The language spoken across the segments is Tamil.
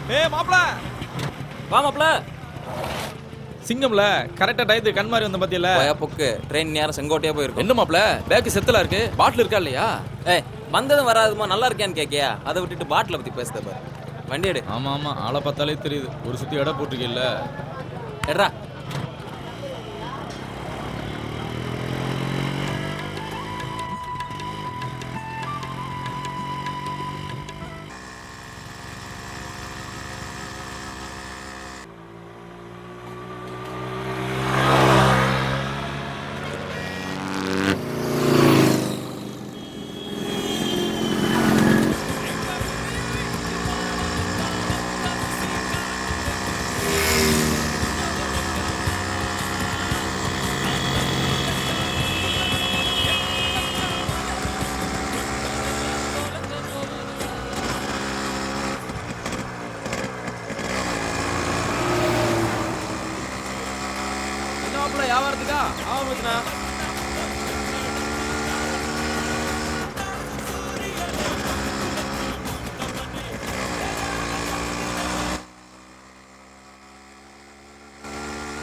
மாப்ள வா மாப்ள. சிங்கம்ல கரெக்டா டயத்துக்கு கண் மாதிரி வந்த பத்தியில பொக்கு ட்ரெயின் நேரம் செங்கோட்டையா போயிருக்கும். என்ன மாப்ள பேக் செத்தலா இருக்கு, பாட்டில் இருக்கா இல்லையா? வந்ததும் வராதுமா நல்லா இருக்கேன்னு கேக்கியா? அதை விட்டுட்டு பாட்டில பத்தி பேசுத பாரு. வண்டி எடு. ஆமா ஆமா, ஆளை பார்த்தாலே தெரியுது. ஒரு சுத்தி இடம் போட்டிருக்கீல்ல. எட்ரா. வியாபாரத்துக்கா ஆமாண்ணா.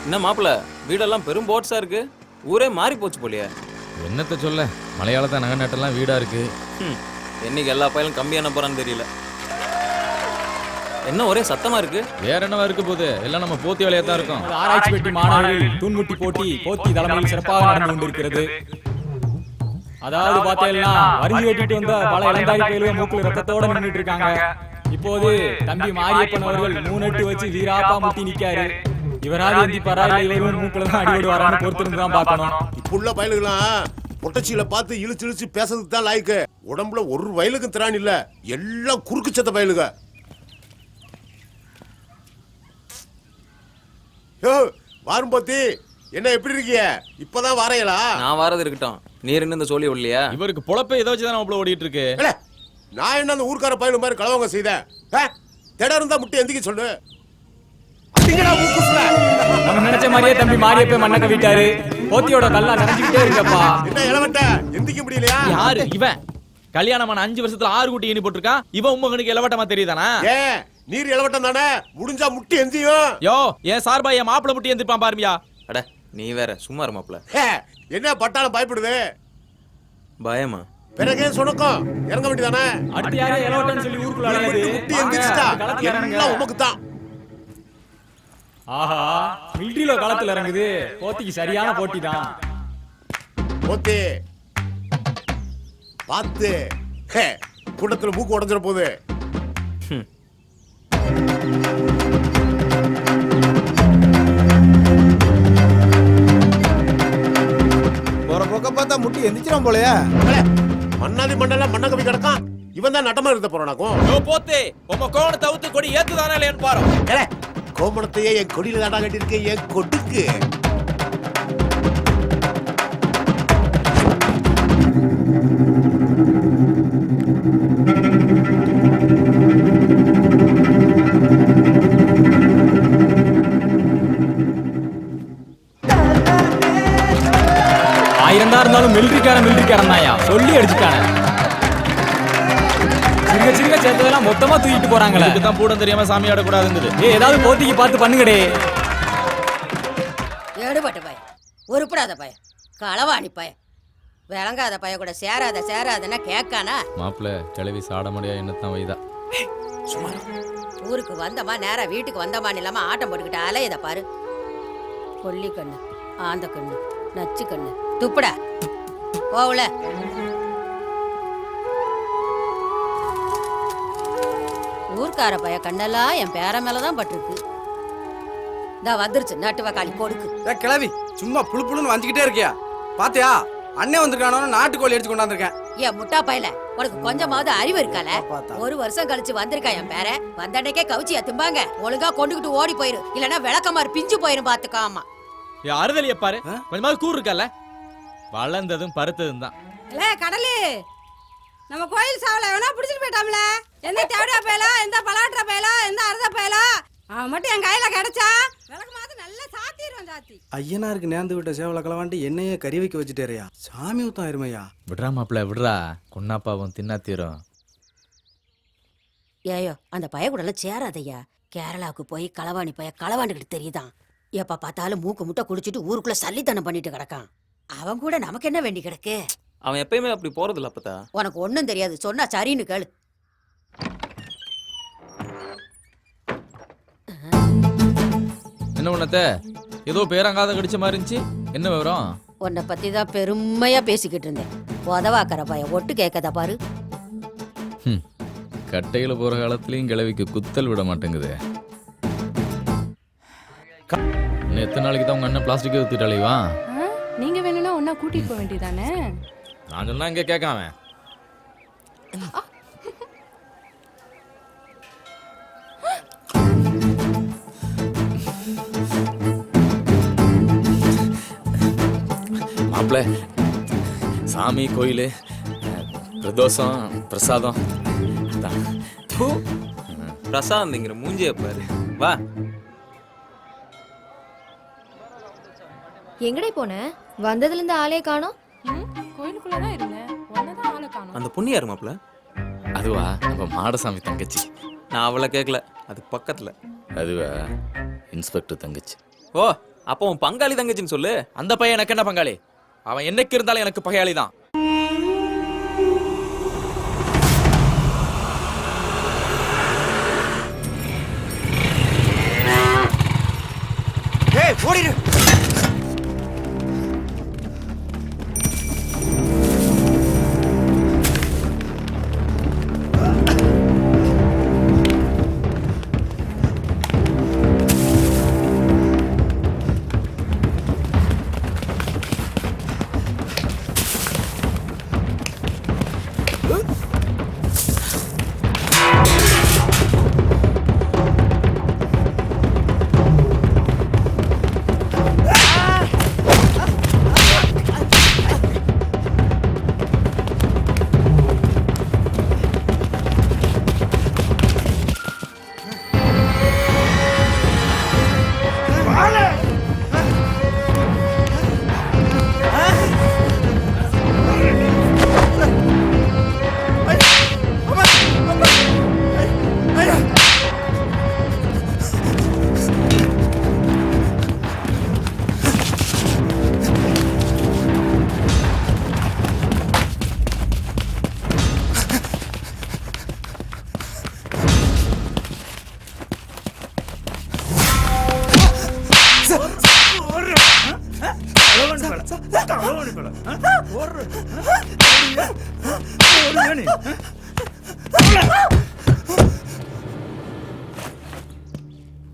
என்ன மாப்பிள, வீடெல்லாம் பெரும் போட்ஸா இருக்கு. ஊரே மாறி போச்சு போலியே. என்னத்த சொல்ல, மலையாளத்தை நகை நட்டெல்லாம் வீடா இருக்கு. என்னைக்கு எல்லா பயிலும் கம்மியான போறான்னு தெரியல. என்ன ஒரே சத்தமா இருக்கு? வேற என்னவா இருக்கு போது, எல்லாம் நம்ம போத்தி வேலையா தான் இருக்கும். ஆராய்ச்சி பெட்டி மாணவர்கள் தூண்முட்டி போட்டி போத்தி தலைமையில் சிறப்பாக நடந்து கொண்டிருக்கிறது. அதாவது பார்த்தீங்கன்னா வரிஞ்சு வெட்டிட்டு வந்த பல இளந்தாரி பயிலுக மூக்குல ரத்தத்தோட நின்றுட்டு இருக்காங்க. இப்போது தம்பி மாரியப்பன் அவர்கள் 3 அட்டு வச்சு வீராப்பா முட்டி நிக்காரு. இவராது எந்திப்பாரா இல்ல இவரும் மூக்குல தான் அடிபடு வரான்னு பொறுத்திருந்து தான் பார்க்கணும். இப்புள்ள பயலுகளாம் பொட்டச்சியில பார்த்து இழுச்சு இழுச்சு பேசுறதுக்கு தான் லாய்க்கு. உடம்புல ஒரு வயலுக்கும் திராணி இல்ல, எல்லாம் குறுக்கு சத்த பயலுக. வாரும் போத்தி, என்ன எப்படி இருக்கீங்க? இப்பதான் வாரையலா? நான் வாரது இருக்கட்டும், நீர் என்ன இந்த சொல்லி இல்லையா? இவருக்கு பொழப்பே இதை வச்சுதான் நம்மள ஓடிட்டு இருக்கு. நான் என்ன அந்த ஊர்க்கார பயலு மாதிரி கலவங்க செய்தேன்? திட இருந்தா முட்டி எந்திக்க சொல்லு. நம்ம நினைச்ச மாதிரியே தம்பி மாரியப்பன் மண்ணை கவிட்டாரு. போத்தியோட கல்லா நினைச்சுக்கிட்டே இருக்கப்பா. என்ன இளவட்ட எந்திக்க முடியலையா? யாரு இவன்? கல்யாணமான 5 வருஷத்துல 6 குட்டி எண்ணி போட்டிருக்கான். இவன் உம்மகனுக்கு இளவட்டமா தெரியுதானா? நீர் இளவட்டம் தானே, முடிஞ்சா முட்டி எந்தியும். யோ, என் சார்பா என் மாப்பிள முட்டி எந்திருப்பான் பாருமியா. அட நீ வேற சும்மா இரு மாப்பிள. என்ன பட்டாளம் பயப்படுது? பயமா? பிறகே சொன்னக்கும் இறங்க வேண்டியதானே. அடுத்து யாரே இளவட்டன்னு சொல்லி ஊருக்குள்ள அலையுது. முட்டி எந்திரிச்சிட்டா எல்லாம் உமக்கு தான். ஆஹா, மிலிட்டரியில களத்துல இறங்குது. போத்திக்கு சரியான போட்டி தான். போத்தி பார்த்து, கூட்டத்துல மூக்கு உடஞ்சிட போகுது. ஒரு பக்கம் பார்த்தா முட்டி எந்திரிச்சிடும் போலயே. மண்ணாதி மண்டல மண்ண கவி கிடக்கான். இவன் தான் நட்டமா இருந்த போறானாக்கும். போத்தே உங்க கோவணத்தை அவுத்து கொடி ஏத்துதானே இல்லையான்னு பாரு. கோமணத்தையே என் கொடியில தாண்டா கட்டியிருக்கேன், என் கொடுக்கு. ஆயிரம் தான் இருந்தாலும் மிலிட்டரிக்காரன் தாயா சொல்லி அடிச்சுட்டானே. சிறுக சிறுக சேர்த்ததெல்லாம் மொத்தமா தூக்கிட்டு போறாங்களே. இதுதான் பூடம் தெரியாம சாமி ஆடக்கூடாதுங்குது. ஏதாவது போத்திக்கு பார்த்து பண்ணுங்கடே. எடுபட்ட பய, உருப்படாத பய, களவாணி பய, விளங்காத பய கூட சேராதன்னா கேட்கானா? மாப்பிள்ள கிளவி சாட முடியா என்னத்தான் வைதா. ஊருக்கு வந்தமா நேரா வீட்டுக்கு வந்தமான்னு இல்லாம ஆட்டம் போட்டுக்கிட்டு அலையத பாரு. கொல்லி கண்ணு, ஆந்த கண்ணு, நச்சு கண்ணு, துப்புடா போவல. ஊர்க்கார பைய கண்ணெல்லாம் என் பேர மேலதான் பட்டிருக்கு. தான் வந்துருச்சு நட்டுவ காளி கொடுக்கு. கிளவி சும்மா புழு புழுன்னு வந்துகிட்டே இருக்கியா? பாத்தியா அண்ணே வந்திருக்கானோ நாட்டுக்கோழி எடுத்து கொண்டாந்துருக்கேன். ஏன் முட்டா பையல, உனக்கு கொஞ்சமாவது அறிவு இருக்கால? 1 வருஷம் கழிச்சு வந்திருக்கா என் பேர. வந்தன்னைக்கே கவுச்சியா திம்பாங்க. ஒழுங்கா கொண்டுகிட்டு ஓடி போயிரு, இல்லன்னா விளக்கமாறு பிஞ்சு போயிரும் பாத்துக்காமா. அறுதலிய பாரு, கொஞ்சமாவது கூறு இருக்கல. வளர்ந்ததும் பருத்ததும் தான். கடலு நம்ம கோயில் சாவல எவனா பிடிச்சிட்டு போயிட்டாம்ல. எந்த தேவடா பயலா, எந்த பலாட்டா பயலா, எந்த அறுத பயலா, அவன் மட்டும் என் கையில கிடைச்சா விளக்கு மாத்து நல்லா சாத்திடுவேன். சாத்தி ஐயனாருக்கு நேர்ந்து விட்ட சேவல கலவாண்டி என்னையே கறி வைக்க வச்சுட்டேறியா? சாமி ஊத்தம் இருமையா. விடுறா மாப்பிள்ள விடுறா, கொன்னாப்பாவும் தின்னா தீரும். ஏயோ அந்த பய கூட எல்லாம் சேராதையா. கேரளாவுக்கு போய் களவாணி பைய களவாண்டுகிட்டு தெரியுதான். எப்ப பார்த்தாலும் மூக்கு முட்டை குடிச்சிட்டு ஊருக்குள்ள சல்லித்தனம் பண்ணிட்டு கிடக்கான். அவன் கூட நமக்கு என்ன வேண்டி கிடக்கு? அவன் எப்பயுமே அப்படி போறதில்ல அப்பதா. உனக்கு ஒண்ணும் தெரியாது, சொன்னா சரின்னு கேளு. என்ன பண்ணத்த ஏதோ பேரங்காத கடிச்ச மாதிரி இருந்துச்சு, என்ன விவரம்? உன்னை பத்தி தான் பெருமையா பேசிக்கிட்டு இருந்தேன். உதவாக்கற பைய ஒட்டு கேட்கதா பாரு. கட்டையில போற காலத்துலயும் கிழவிக்கு குத்தல் விட மாட்டேங்குது. இன்னும் எத்தனை நாளைக்கு தான் உங்க அண்ணன் பிளாஸ்டிக்கை ஊத்திட்டாலேவா? நீங்க வேணும்னா ஒன்னா கூட்டிட்டு போக வேண்டியதானே? நான் சொன்னா இங்க கேட்காம. மாப்பிள்ள, சாமி கோயில் பிரதோஷம் பிரசாதம் பிரசாந்திங்கிற மூஞ்சிய பாரு. வா. எங்கடே போன? வந்ததுல இருந்து ஆளே காணோம். கோயிலுக்குள்ளதான் இருந்தேன், ஒன்னதான் ஆளை காணோம். அந்த பொண்ணு யாரு மாப்பிள்ள? அதுவா நம்ம மாடசாமி தங்கச்சி. நான் அவளை கேட்கல, அது பக்கத்துல. அதுவா இன்ஸ்பெக்டர் தங்கச்சி. ஓ, அப்போ உன் பங்காளி தங்கச்சின்னு சொல்லு. அந்த பையன் எனக்கு என்ன பங்காளி? அவன் என்னைக்கு இருந்தாலும் எனக்கு பகையாளி தான். ஓடிடு.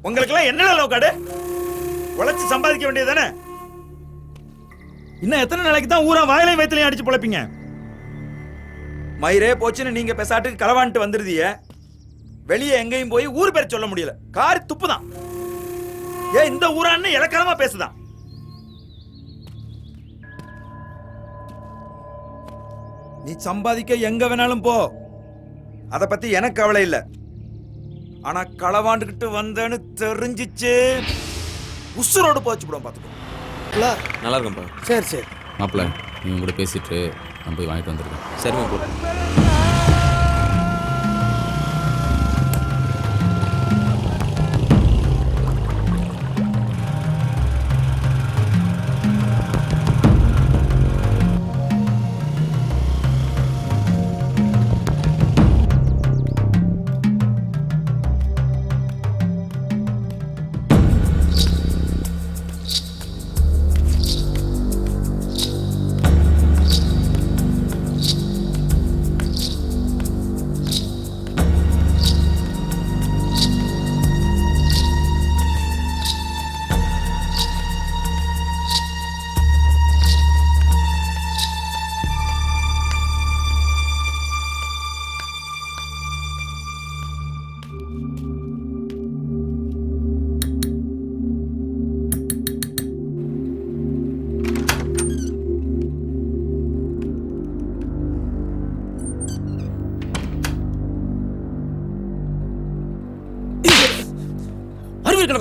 உங்களுக்கெல்லாம் என்ன லோக்காடு? உழைச்சு சம்பாதிக்க வேண்டியதானே? இன்னும் எத்தனை நாளைக்கு தான் ஊரா வாயிலையும் வயிற்றுலையும் அடிச்சு பொழைப்பீங்க? மயிரே போச்சுன்னு நீங்க பெசாட்டுக்கு களவான்ட்டு வந்துருதிய. வெளியே எங்கேயும் போய் ஊர் பேர் சொல்ல முடியல. காரி துப்புதான். ஏன் இந்த ஊரான்னு இலக்கணமா பேசுதான். நீ சம்பாதிக்க எங்க வேணாலும் போ, அத பத்தி எனக்கு கவலை இல்ல. ஆனா களவாண்டுகிட்டு வந்தேன்னு தெரிஞ்சிச்சு உசுரோடு போச்சு விடும். பாத்துக்கோ. நல்லா இருக்கும்பா. சரி சரி மாப்பிள்ள, நீங்க கூட பேசிட்டு நான் போய் வாங்கிட்டு வந்துருக்கேன். சரிமா போ.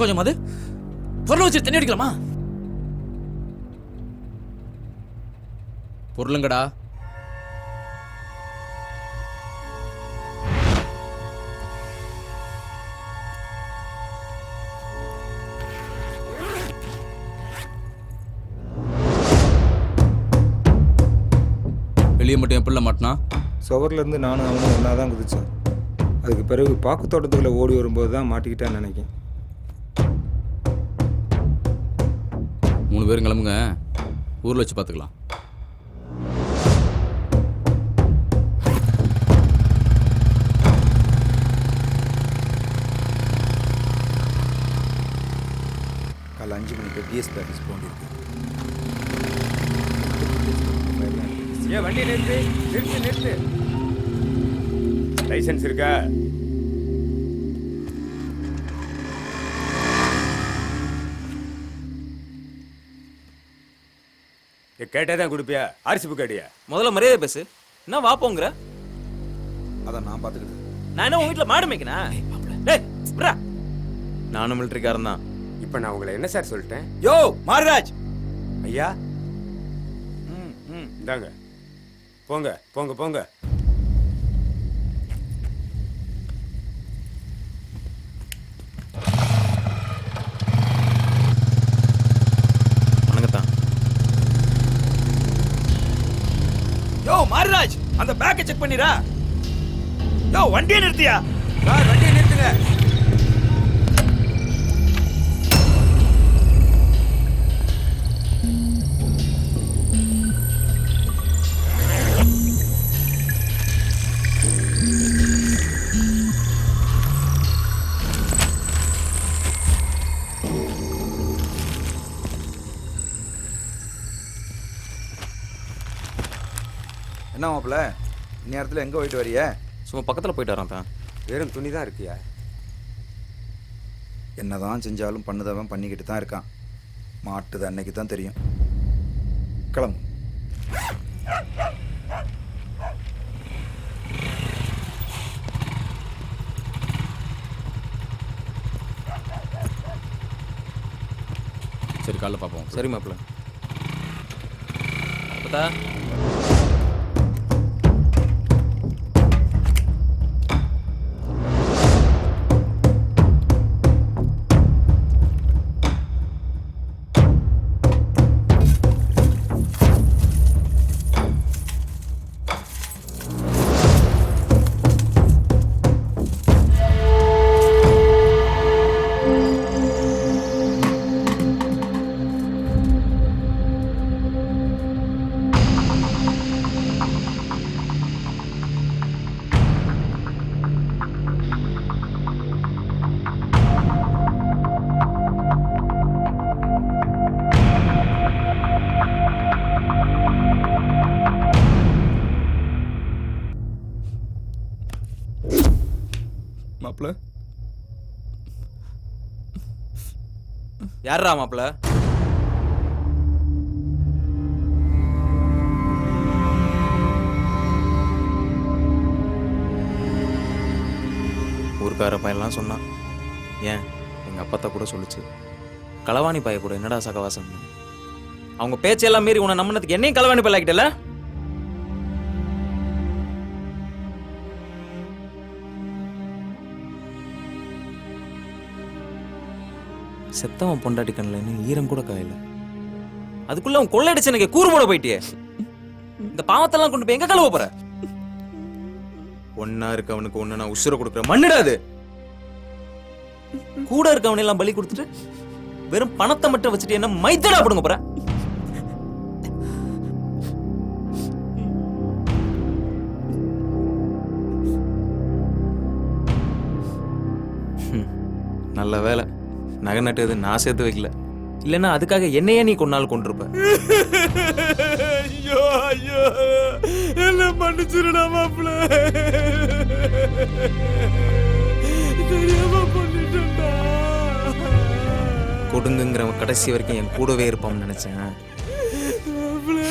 கொஞ்சம் அது பொருளை வச்சு தண்ணி அடிக்கலாமா? பொருளுங்கடா. மட்டும் எப்படில மாட்டினா? சுவர்லேருந்து நானும் அவனும் ஒன்றா தான் குதிச்சோம். அதுக்கு பிறகு பாக்கு தோட்டத்துக்குள்ளே ஓடி வரும்போது தான் மாட்டிக்கிட்டான்னு நினைக்கிறேன். 3 பேரும் கிளம்புங்க, ஊரில் வச்சு பார்த்துக்கலாம். காலை 5 மணிக்கு பிஎஸ் பேக்கேஜ் போண்டிருக்கு. ஏன் வண்டி நிறுத்து. லைசன்ஸ் இருக்கா? கேட்டாதான் கொடுப்பியா? ஆர்சி புக் அடியா? முதல்ல மரியாதை பேசு. என்ன வா போங்கிற? அதை நான் பார்த்துக்கிட்டேன். நான் என்ன உங்க வீட்டுல மாடு மேய்க்கணும்? டேய் விட்றா. நானும் மிலிட்டரிக்காரன் தான். இப்போ நான் உங்களை என்ன சார் சொல்லிட்டேன்? யோ மாரிராஜ் ஐயா, இந்தாங்க, போங்க போங்க போங்க. வணக்கத்தான். யோ மாரிராஜ், அந்த பேக்கை செக் பண்ணிரா. யோ வண்டியை நிறுத்தியா? சார் வண்டியை நிறுத்துங்க. என்ன மாப்பிள்ள, இந்நேரத்தில் எங்கே போயிட்டு வரிய? சும்மா பக்கத்துல போயிட்டு வரான் தான். வெறும் துணி தான் இருக்கியா? என்னதான் செஞ்சாலும் பண்ணுதவன் பண்ணிக்கிட்டு தான் இருக்கான். மாட்டுது அன்னைக்கு தான் தெரியும். கிளம்பு. சரி, காலைல பார்ப்போம். சரி மாப்பிள்ள. அப்பதா மாப்பிள்ள, யாரா மாப்பிள்ள? ஊர்க்கார பையன்லாம் சொன்னான். ஏன் எங்க அப்பத்தா கூட சொல்லுச்சு, களவாணி பைய கூட என்னடா சகவாசம். அவங்க பேச்செல்லாம் மீறி உன்னை நம்பினதுக்கு என்னையும் களவாணி பையலாக்கிட்டல. செத்தவன் பொண்டாட்டி கண்ணில் ஈரம் கூட காயல. அதுக்குள்ள அவன் கொள்ளையடிச்சு எனக்கு கூறு போட போயிட்டியே. இந்த பாவத்தெல்லாம் கொண்டு போய் எங்க கழுவ போற? ஒன்னா இருக்கவனுக்கு ஒண்ணு நான் உசுர கொடுக்குற மண்ணிடாது. கூட இருக்கவனை எல்லாம் பலி கொடுத்துட்டு வெறும் பணத்தை மட்டும் வச்சுட்டு என்ன மைத்தடா போடுங்க போற? நல்ல வேலை நகை நட்டது நான் சேர்த்து வைக்கல. இல்லைன்னா அதுக்காக என்னையே நீ கொண்டாலும் கொண்டிருப்ப. ஐயோ ஐயோ, என்ன மன்னிச்சிருடா மாப்பிள்ள. தெரியாம பண்ணிட்டேன்டா. கொடுங்குங்கிறவன் கடைசி வரைக்கும் என் கூடவே இருப்பான்னு நினைச்சேன். மாப்பிள்ள